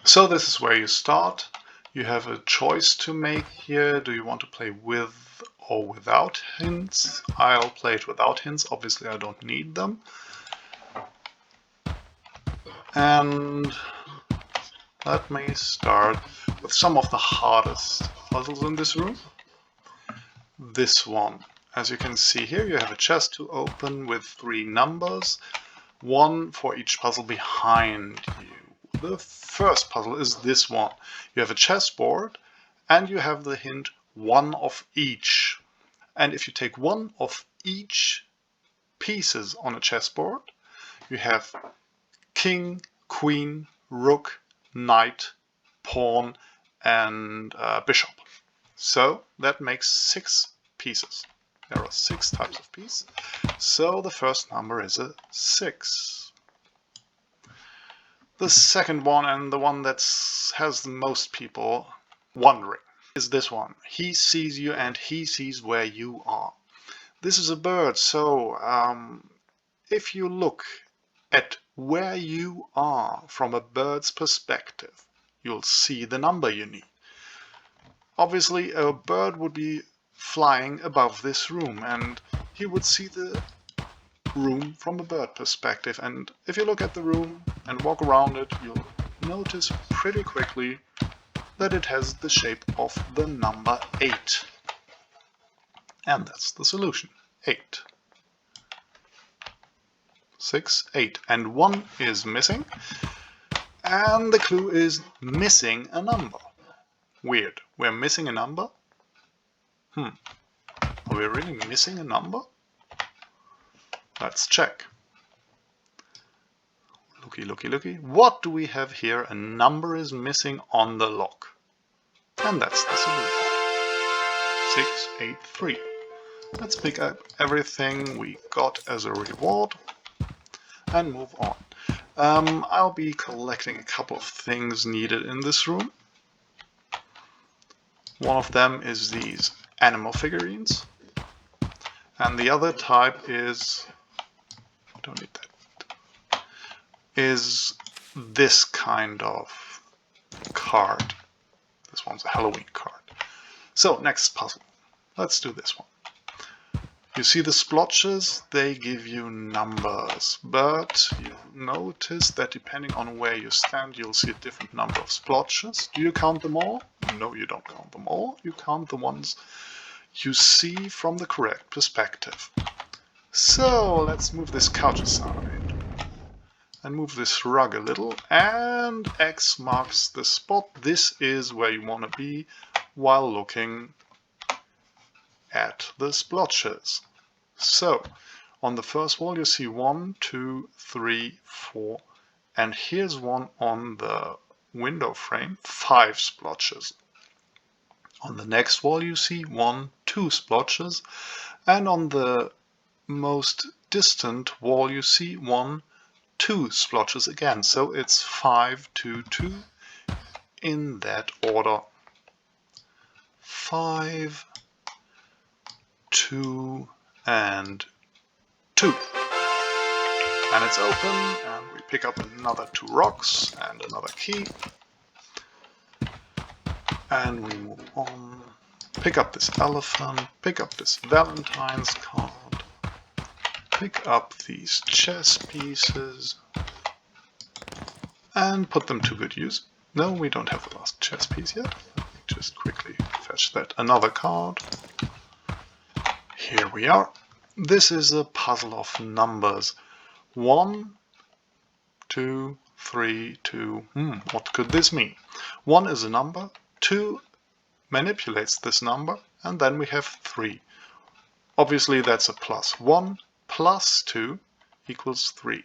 So this is where you start. You have a choice to make here. Do you want to play with or without hints? I'll play it without hints. Obviously I don't need them. And let me start with some of the hardest puzzles in this room. This one. As you can see here, you have a chest to open with 3 numbers, 1 for each puzzle behind you. The first puzzle is this one. You have a chessboard and you have the hint 1 of each. And if you take 1 of each pieces on a chessboard, you have king, queen, rook, knight, pawn, and bishop. So that makes 6 pieces. There are 6 types of piece. So the first number is a 6. The second one, and the one that has the most people wondering, is this one. He sees you and he sees where you are. This is a bird, so if you look at where you are from a bird's perspective, you'll see the number you need. Obviously, a bird would be flying above this room, and he would see the room from a bird perspective. And if you look at the room and walk around it, you'll notice pretty quickly that it has the shape of the number 8. And that's the solution. 8. 6, 8. And 1 is missing. And the clue is missing a number. Weird. We're missing a number? Are we really missing a number? Let's check. Looky, looky, looky. What do we have here? A number is missing on the lock. And that's the solution. 683. Let's pick up everything we got as a reward and move on. I'll be collecting a couple of things needed in this room. One of them is these animal figurines. And the other type is, I don't need that, is this kind of card. This one's a Halloween card. So next puzzle. Let's do this one. You see the splotches, they give you numbers, but you notice that depending on where you stand, you'll see a different number of splotches. Do you count them all? No, you don't count them all. You count the ones you see from the correct perspective. So let's move this couch aside and move this rug a little, and X marks the spot. This is where you want to be while looking at the splotches. So on the first wall you see 1, 2, 3, 4, and here's one on the window frame, 5 splotches. On the next wall you see 1, 2 splotches, and on the most distant wall you see 1, 2 splotches again. So it's 5, 2, 2 in that order. 5, 2, and 2. And it's open, and we pick up another 2 rocks and another key. And we move on. Pick up this elephant, pick up this Valentine's card, pick up these chess pieces, and put them to good use. No, we don't have the last chess piece yet. Let me just quickly fetch that. Another card. Here we are. This is a puzzle of numbers. 1, 2, 3, 2. What could this mean? 1 is a number, 2 manipulates this number, and then we have 3. Obviously that's a plus. 1 plus 2 equals 3.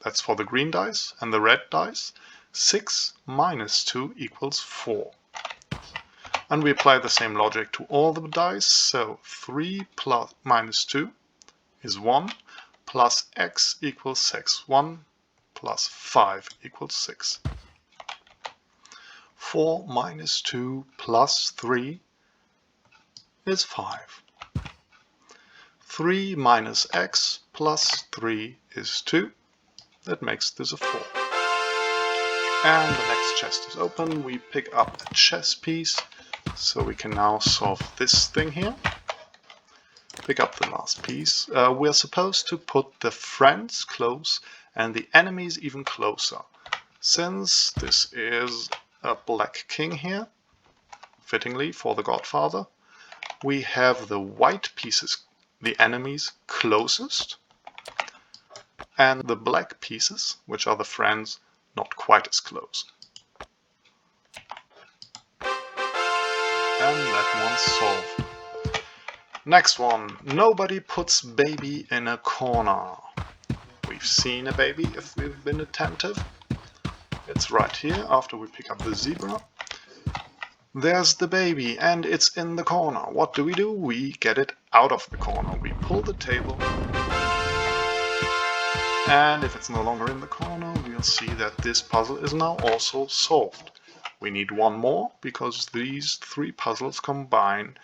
That's for the green dice, and the red dice. 6 minus 2 equals 4. And we apply the same logic to all the dice, so 3 minus 2 is 1, plus x equals 6. 1 plus 5 equals 6. 4 minus 2 plus 3 is 5. 3 minus x plus 3 is 2. That makes this a 4. And the next chest is open. We pick up a chess piece, so we can now solve this thing here. Pick up the last piece. We're supposed to put the friends close and the enemies even closer. Since this is a black king here, fittingly for the Godfather, we have the white pieces, the enemies, closest, and the black pieces, which are the friends, not quite as close. And that one's solved. Next one. Nobody puts baby in a corner. We've seen a baby if we've been attentive. It's right here after we pick up the zebra. There's the baby and it's in the corner. What do? We get it out of the corner. We pull the table. And if it's no longer in the corner, we'll see that this puzzle is now also solved. We need one more because these three puzzles combine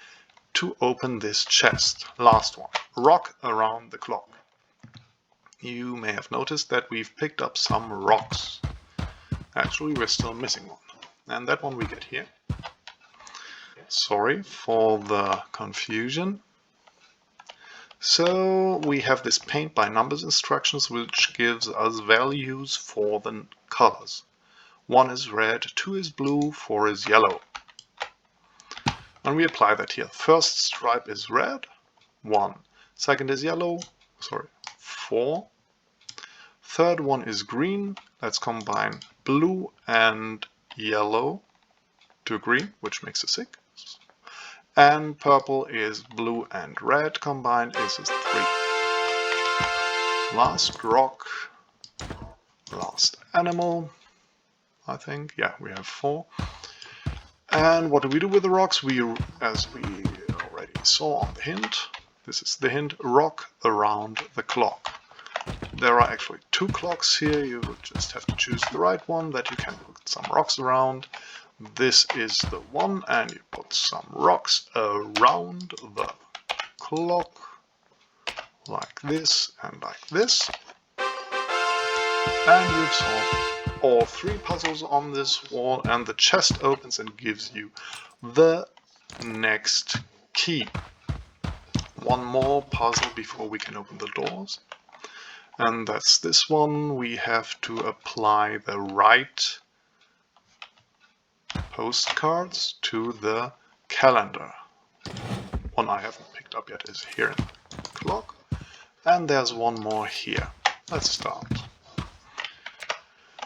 to open this chest. Last one. Rock around the clock. You may have noticed that we've picked up some rocks. Actually, we're still missing one. And that one we get here. Sorry for the confusion. So we have this paint by numbers instructions, which gives us values for the colors. 1 is red, 2 is blue, 4 is yellow. And we apply that here. First stripe is red, 1. Second is yellow, 4. Third one is green. Let's combine blue and yellow to green, which makes a 6. And purple is blue and red combined is 3. Last rock, last animal, I think. Yeah, we have 4. And what do we do with the rocks? We, as we already saw on the hint, this is the hint, rock around the clock. There are actually 2 clocks here. You just have to choose the right one that you can put some rocks around. This is the one, and you put some rocks around the clock, like this and like this. And you've solved all 3 puzzles on this wall, and the chest opens and gives you the next key. One more puzzle before we can open the doors. And that's this one. We have to apply the right postcards to the calendar. One I haven't picked up yet is here in the clock. And there's one more here. Let's start.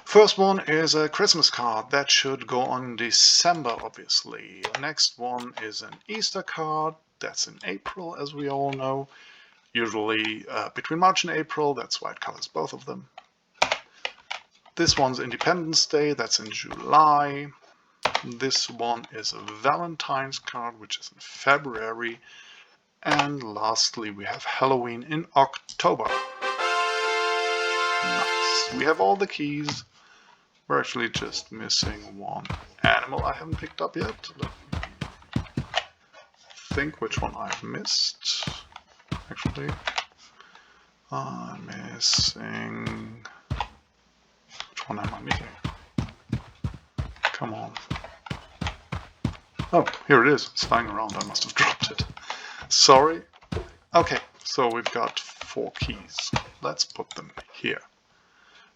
First one is a Christmas card. That should go on December, obviously. Next one is an Easter card. That's in April, as we all know. Usually between March and April. That's why it covers both of them. This one's Independence Day. That's in July. This one is a Valentine's card, which is in February. And lastly, we have Halloween in October. Nice. We have all the keys. We're actually just missing one animal I haven't picked up yet. Let me think which one I've missed. Actually, I'm missing... Which one am I missing? Come on. Oh, here it is. It's lying around. I must have dropped it. Sorry. Okay, so we've got 4 keys. Let's put them here.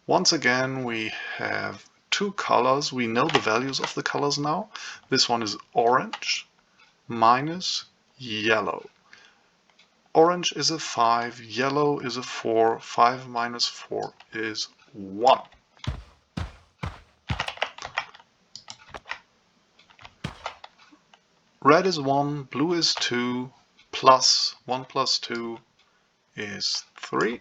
Once again, we have 2 colors. We know the values of the colors now. This one is orange minus yellow. Orange is a 5, yellow is a 4. 5 minus 4 is 1. Red is 1, blue is 2, plus 1 plus 2 is 3.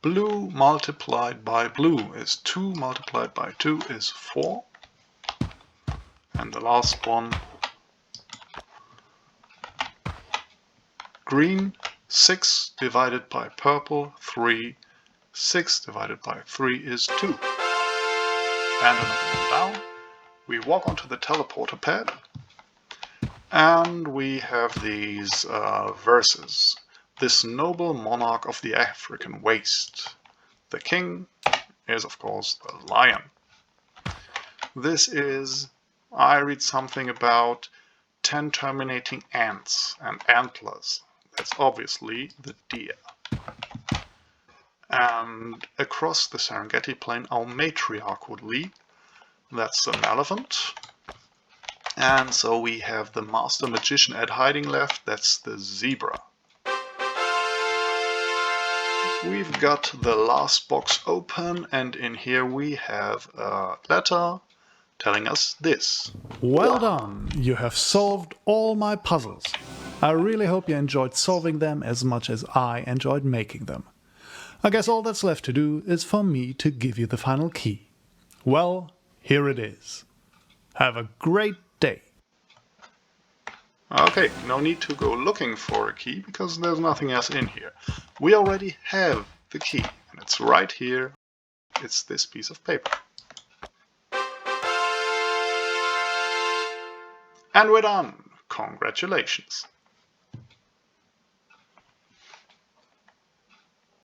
Blue multiplied by blue is 2, multiplied by 2 is 4. And the last one, green, 6 divided by purple, 3. 6 divided by 3 is 2. And another one down. We walk onto the teleporter pad, and we have these verses. this noble monarch of the African waste. The king is, of course, the lion. This is, I read something about 10 terminating ants and antlers. That's obviously the deer. And across the Serengeti plain our matriarch would lead. That's an elephant. And so we have the master magician at hiding left, that's the zebra. We've got the last box open, and in here we have a letter telling us this. Well done! You have solved all my puzzles. I really hope you enjoyed solving them as much as I enjoyed making them. I guess all that's left to do is for me to give you the final key. Well, here it is. Have a great day. Okay, no need to go looking for a key because there's nothing else in here. We already have the key and it's right here. It's this piece of paper. And we're done. Congratulations.